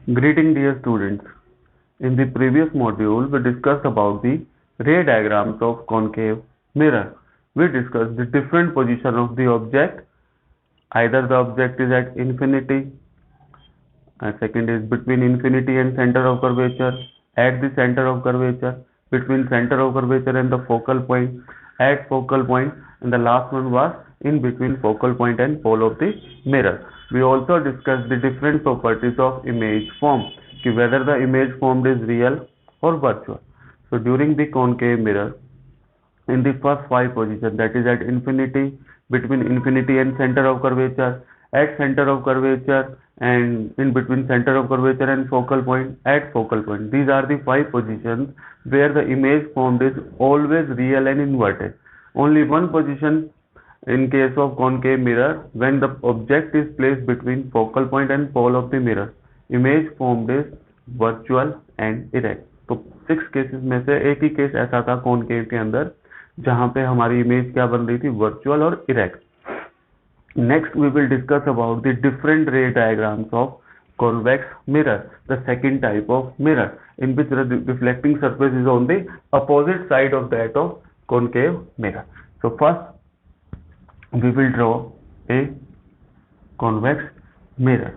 Greeting dear students. In the previous module, we discussed about the ray diagrams of concave mirror. We discussed the different position of the object. Either the object is at infinity, second is between infinity and center of curvature, at the center of curvature, between center of curvature and the focal point, at focal point, and the last one was in between focal point and pole of the mirror. We also discussed the different properties of image form, whether the image formed is real or virtual. So during the concave mirror, in the first five positions, that is at infinity, between infinity and center of curvature, at center of curvature, and in between center of curvature and focal point, at focal point. These are the five positions where the image formed is always real and inverted. Only one position in case of concave mirror, when the object is placed between focal point and pole of the mirror, image formed is virtual and erect. तो 6 cases में से एक ही case ऐसा था concave के अंदर जहां पे हमारी इमेज क्या बन रही थी, वर्चुअल और erect. Next we will discuss about the different ray diagrams of convex mirror, the second type of mirror in which the reflecting surface is on the opposite side of that of concave mirror. So first we will draw a convex mirror.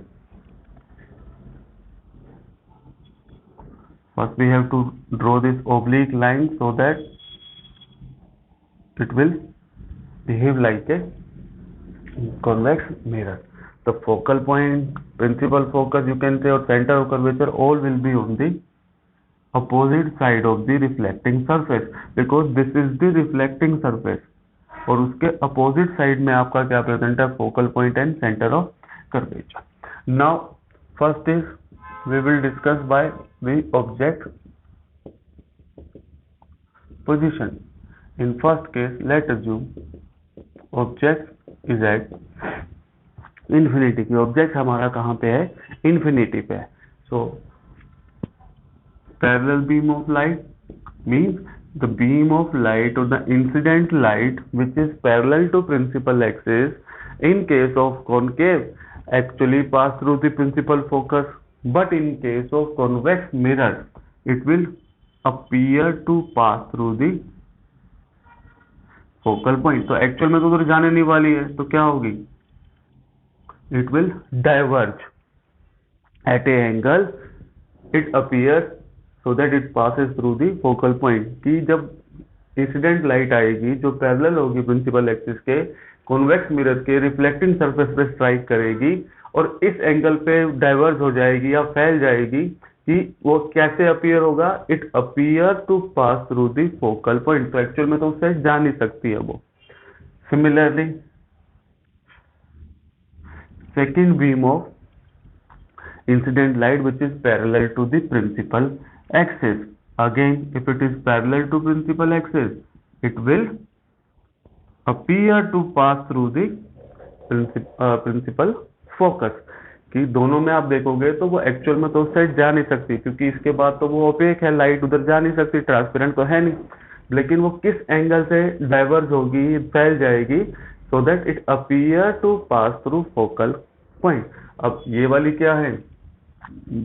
First we have to draw this oblique line so that it will behave like a convex mirror. The focal point, principal focus you can say, or center of curvature, all will be on the opposite side of the reflecting surface because this is the reflecting surface. और उसके opposite side में आपका क्या present है, focal point and center of curvature. Now first is we will discuss by the object position. In first case, let's assume object is at infinity. की object हमारा कहाँ पे है, इन्फिनिटी पे है. So parallel beam of light means the beam of light or the incident light which is parallel to principal axis in case of concave actually pass through the principal focus, but in case of convex mirror it will appear to pass through the focal point. तो actual में तो उधर जाने नहीं वाली है, तो क्या होगी, it will diverge at a angle, it appears so that it passes through the focal point. कि जब इंसिडेंट लाइट आएगी जो पैरेलल होगी प्रिंसिपल एक्सिस के, कॉन्वेक्स मिरर के रिफ्लेक्टिंग सरफेस पे स्ट्राइक करेगी और इस एंगल पे डाइवर्ज हो जाएगी या फैल जाएगी, कि वो कैसे अपीयर होगा, it appear to pass through the focal point. तो एक्चुअल में तो उससे जा नहीं सकती है वो. Similarly second beam of incident light which is parallel to the principal axis, again if it is parallel to principal axis it will appear to pass through the principal focus. कि दोनों में आप देखोगे तो वो एक्चुअल में तो उस साइड जा नहीं सकती क्योंकि इसके बाद तो वो ओपेक है, लाइट उधर जा नहीं सकती, ट्रांसपेरेंट तो है नहीं, लेकिन वो किस एंगल से डाइवर्ज होगी, फैल जाएगी, so that it appear to pass through focal point. अब ये वाली क्या है,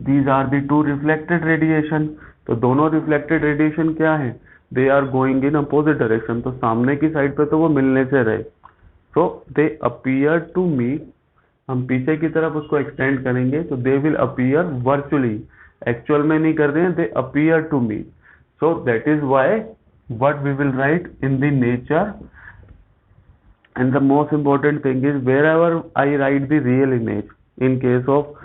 these are the two reflected radiation. तो दोनों reflected radiation क्या है, they are going in opposite direction. तो सामने की साइड पे तो वो मिलने से रहे, so they appear to meet. हम पीछे की तरफ उसको एक्सटेंड करेंगे तो they will appear virtually, actual में नहीं कर रहे हैं, they appear to meet. So that is why what we will write in the nature. And the most important thing is wherever I write the real image in case of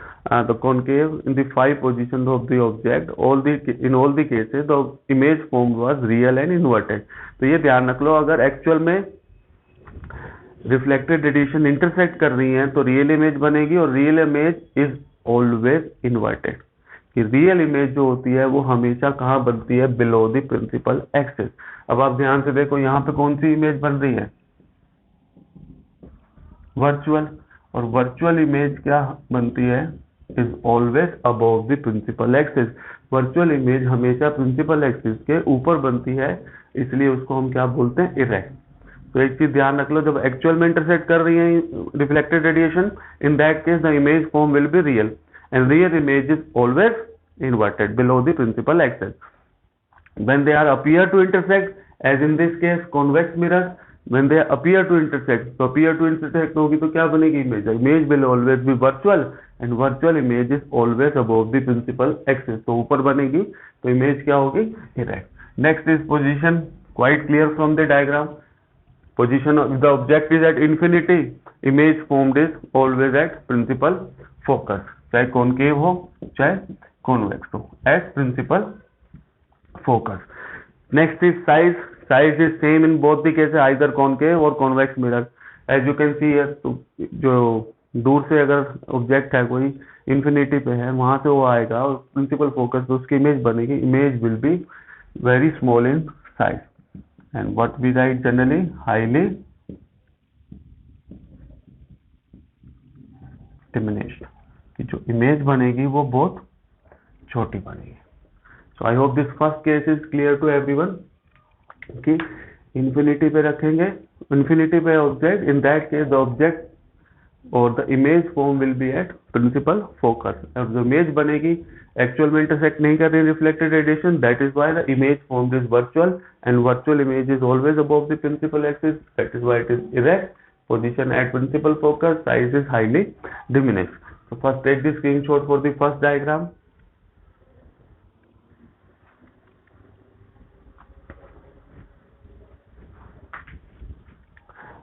the concave in the 5 positions of the object, in all the cases the image formed was real and inverted. तो ये ध्यान रख लो, अगर actual में reflected radiation intersect कर रही है तो रियल इमेज बनेगी और real image is always inverted. कि रियल इमेज जो होती है वो हमेशा कहाँ बनती है, बिलो द प्रिंसिपल एक्सिस. अब आप ध्यान से देखो यहाँ पे कौन सी इमेज बन रही है, वर्चुअल, और वर्चुअल इमेज क्या बनती है, is always above the principal axis. Virtual image हमेशा प्रिंसिपल एक्सिस के ऊपर बनती है, इसलिए उसको हम क्या बोलते हैं, इरेक्ट. तो एक चीज ध्यान रख लो, जब एक्चुअल में इंटरसेक्ट कर रही है reflected radiation, in that case the image form will be real, and rear image is always inverted below the principal axis. When they are appear to intersect, as in this case convex mirror, when they appear to intersect, तो appear to intersect होगी तो क्या बनेगी image? Image will always be virtual and virtual image is always above the principal axis. तो ऊपर बनेगी तो image क्या होगी? Erect. Next is position, quite clear from the diagram. Position of the object is at infinity, image formed is always at principal focus, चाहे concave हो चाहे convex हो, at principal focus. Next is size. Size is same in both the cases, either concave or convex mirror. As you can see here, तो जो दूर से अगर object है कोई इंफिनिटी पे है वहां से वो आएगा और प्रिंसिपल फोकस पे उसकी इमेज बनेगी. Image will be very small in size and what we write generally highly diminished, कि जो इमेज बनेगी वो बहुत छोटी बनेगी. So I hope this first case is clear to everyone. कि infinity पे रखेंगे, infinity पे object, in that case the object or the image form will be at principal focus. और जो image बनेगी actual में intersect नहीं कर रही reflected radiation, that is why the image formed is virtual and virtual image is always above the principal axis. That is why it is erect. Position at principal focus, size is highly diminished. So first take the screenshot for the first diagram.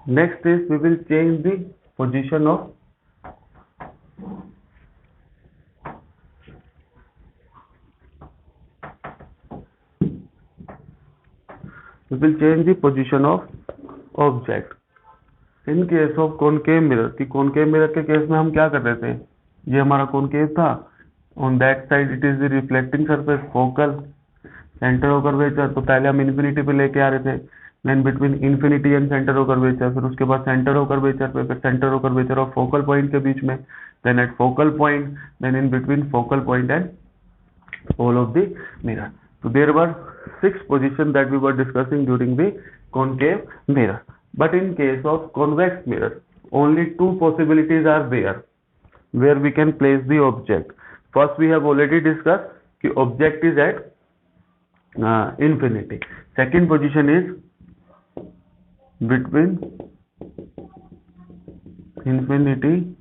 Next is we will change the position of object. In case of concave mirror, कि concave mirror के case में हम क्या कर रहे थे? ये हमारा concave था. On that side it is the reflecting surface, focal, center of curvature. तो पहले हम infinity पे लेके आ रहे थे. Then between infinity and center of curvature, फिर उसके बाद center of curvature पे, फिर center of curvature और focal point के बीच में, then at focal point, then in between focal point and pole of the mirror. So there were 6 positions that we were discussing during the concave mirror. But in case of convex mirror, only 2 possibilities are there where we can place the object. First we have already discussed कि object is at infinity. Second position is between infinity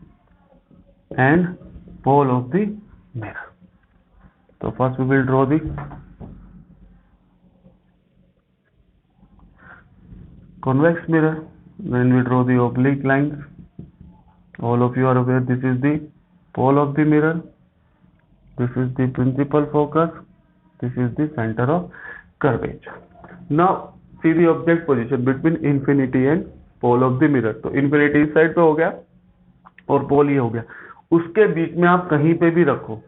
and pole of the mirror. So first we will draw the convex mirror, then we draw the oblique lines. All of you are aware this is the pole of the mirror, this is the principal focus, this is the center of curvature. Now see the object position between infinity and pole of the mirror. तो infinity इस side पे हो गया और pole ये हो गया. उसके बीच में आप कहीं पे भी रखो.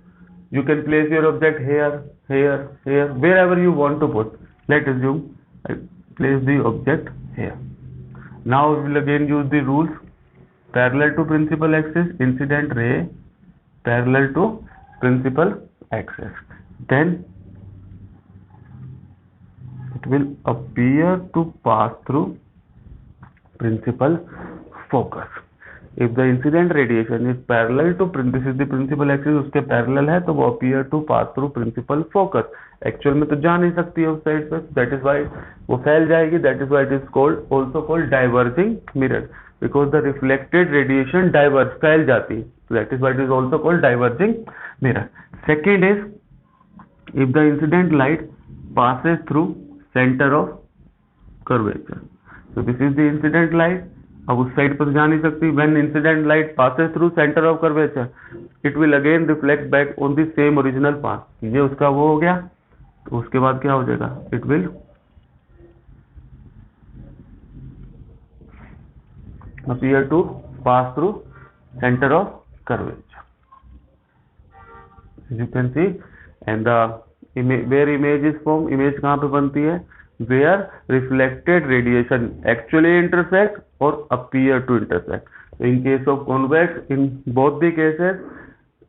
You can place your object here, here, here, wherever you want to put. Let's assume I place the object here. Now we will again use the rules. Parallel to principal axis, incident ray parallel to principal axis. Then it will appear to pass through principal focus. If the incident radiation is parallel to this is the principal axis, उसके parallel है तो वो appear to pass through principal focus. Actual में तो जा नहीं सकती है उस साइड पे, that is why वो फैल जाएगी. That is why it is called also called diverging mirror, because the reflected radiation diverge, फैल जाती है. That is why it is also called diverging mirror. Second is if the incident light passes through center of curvature. So this is the incident light. अब उस side पर जा नहीं सकती. When incident light passes through center of curvature, it will again reflect back on the same original path. ये उसका वो हो गया. तो उसके बाद क्या हो जाएगा? It will appear to pass through center of curvature. As you can see, and the where image is formed, image कहाँ पे बनती है? Where reflected radiation actually intersect or appear to intersect. So in case of convex, in both the cases,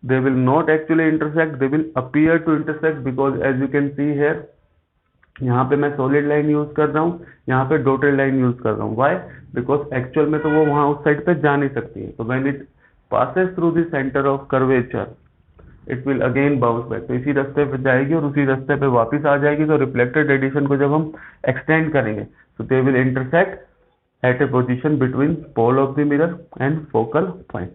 they will not actually intersect, they will appear to intersect, because as you can see here, यहाँ पे मैं solid line use कर रहा हूँ, यहाँ पे dotted line use कर रहा हूँ. Why? Because actual में तो वो वहाँ उस साइड पे जा नहीं सकती है. So when it passes through the center of curvature, it will again bounce back, तो इसी रास्ते पे जाएगी और उसी रास्ते पे वापस आ जाएगी। तो रिफ्लेक्टेड रेडिएशन को जब हम एक्सटेंड करेंगे तो they will intersect at a position between pole of the mirror and focal point.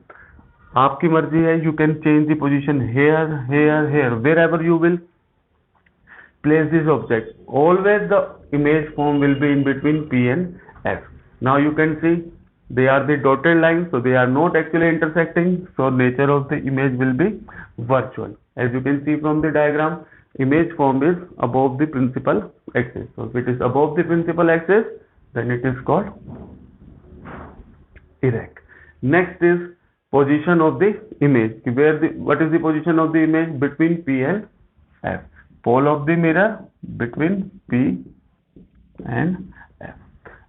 आपकी मर्जी है, you can change the position here here here, wherever you will place this object, always the image form will be in between P and F. Now you can see they are the dotted lines, so they are not actually intersecting, so nature of the image will be virtual. As you can see from the diagram, image form is above the principal axis. So if it is above the principal axis, then it is called erect. Next is position of the image. What is the position of the image between P and F? Pole of the mirror between P and F.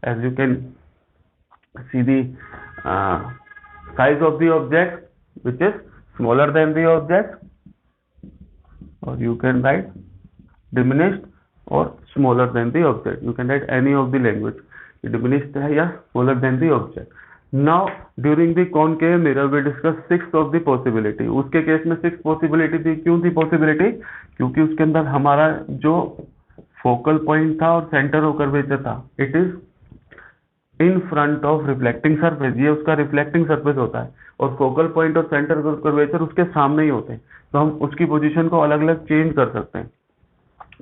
As you can see the size of the object, which is smaller than the object, or you can write diminished or smaller than the object. You can write any of the language. Diminished है या smaller than the object. Now during the concave mirror we discuss sixth of the possibility. उसके case में sixth possibility थी। क्यों थी possibility? क्योंकि उसके अंदर हमारा जो फोकल पॉइंट था और सेंटर ऑफ कर्वेचर था, it is in front of reflecting surface. ये उसका रिफ्लेक्टिंग सरफेस होता है और फोकल पॉइंट और सेंटर ऑफ कर्वेचर उसके सामने ही होते हैं, तो हम उसकी पोजीशन को अलग अलग चेंज कर सकते हैं।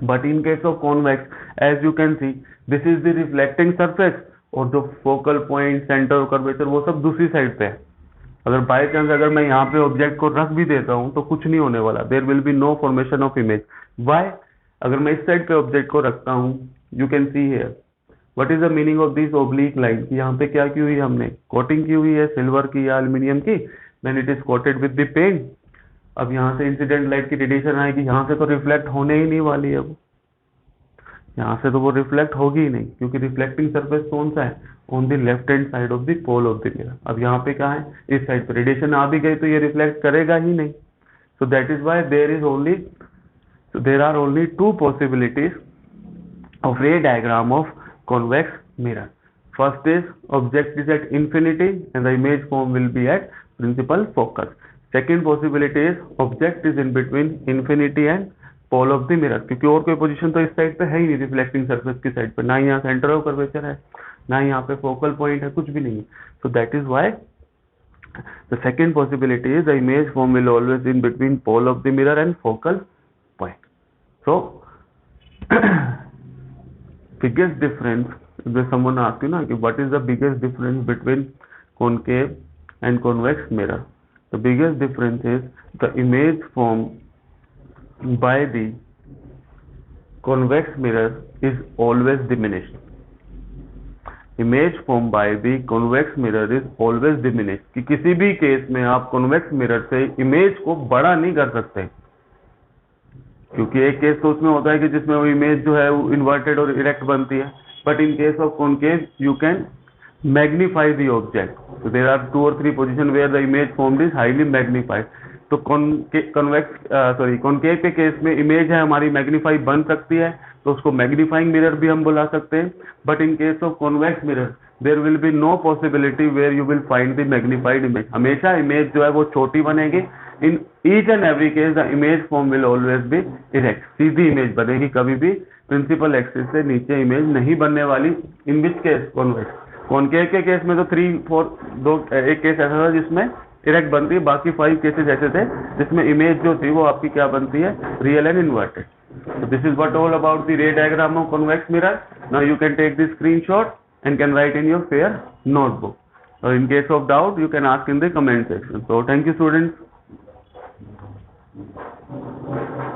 But in case of convex, as you can see, this is the reflecting surface और जो focal point centre of curvature वो सब दूसरी साइड पे है। अगर बाय चांस अगर मैं यहाँ पे ऑब्जेक्ट को रख भी देता हूँ तो कुछ नहीं होने वाला, there will be no formation of image. Why? अगर मैं इस साइड पे ऑब्जेक्ट को रखता हूँ, you can see here what is the meaning of this oblique line, कि यहाँ पे क्या की हुई है, हमने कोटिंग की हुई है सिल्वर की या एल्यूमिनियम की, then it is coated with the paint. अब यहाँ से इंसिडेंट लाइट की रेडिएशन आएगी, यहाँ से तो रिफ्लेक्ट होने ही नहीं वाली है, वो यहाँ से तो वो रिफ्लेक्ट होगी ही नहीं, क्योंकि रिफ्लेक्टिंग सरफेस कौन सा है, on the left hand side of the pole of the mirror. अब यहाँ पे क्या है, इस साइड पे रेडिएशन आ भी गई तो ये रिफ्लेक्ट करेगा ही नहीं। So that is why there are only two possibilities of ray diagram of convex mirror. First is object is at infinity and the image form will be at principal focus. Second possibility is object is in between infinity and pole of the mirror, क्योंकि और कोई position तो इस side पे है ही नहीं reflecting surface की side पे, ना ही यहाँ सेंटर ऑफ कर्वेचर है, ना यहाँ पे फोकल पॉइंट है, कुछ भी नहीं है। So that is why the second possibility is the image form will always in between pole of the mirror and focal point. So biggest difference, if someone asks you ना कि what is the biggest difference between concave and convex mirror, the biggest difference is the image formed by the convex mirror is always diminished. Image formed by the convex mirror is always diminished, कि किसी भी case में आप convex mirror से image को बड़ा नहीं कर सकते, क्योंकि एक केस तो उसमें होता है कि जिसमें वो इमेज जो है वो इन्वर्टेड और इरेक्ट बनती है, but in case of concave you can magnify the object. So there are 2 or 3 positions where the image formed is highly magnified. तो कॉनकेव के केस में इमेज है हमारी मैग्नीफाई बन सकती है, तो उसको मैग्नीफाइंग मिरर भी हम बुला सकते हैं। But in case of convex mirror there will be no possibility where you will find the magnified image. हमेशा इमेज जो है वो छोटी बनेगी। In each and every case the image form will always be erect, सीधी image बनेगी, कभी भी प्रिंसिपल एक्सिस से नीचे इमेज नहीं बनने वाली। इन विच केस कॉन्वेक्स, कॉनकेव के केस में तो 3, 4 एक केस ऐसा था जिसमें इरेक्ट बनती है, बाकी 5 केसेस ऐसे थे जिसमें इमेज जो थी वो आपकी क्या बनती है, real and inverted. So this is what all about the ray diagram of convex mirror. Now you can take this screenshot and can write in your fair notebook. In case of doubt, you can ask in the comment section. So thank you students.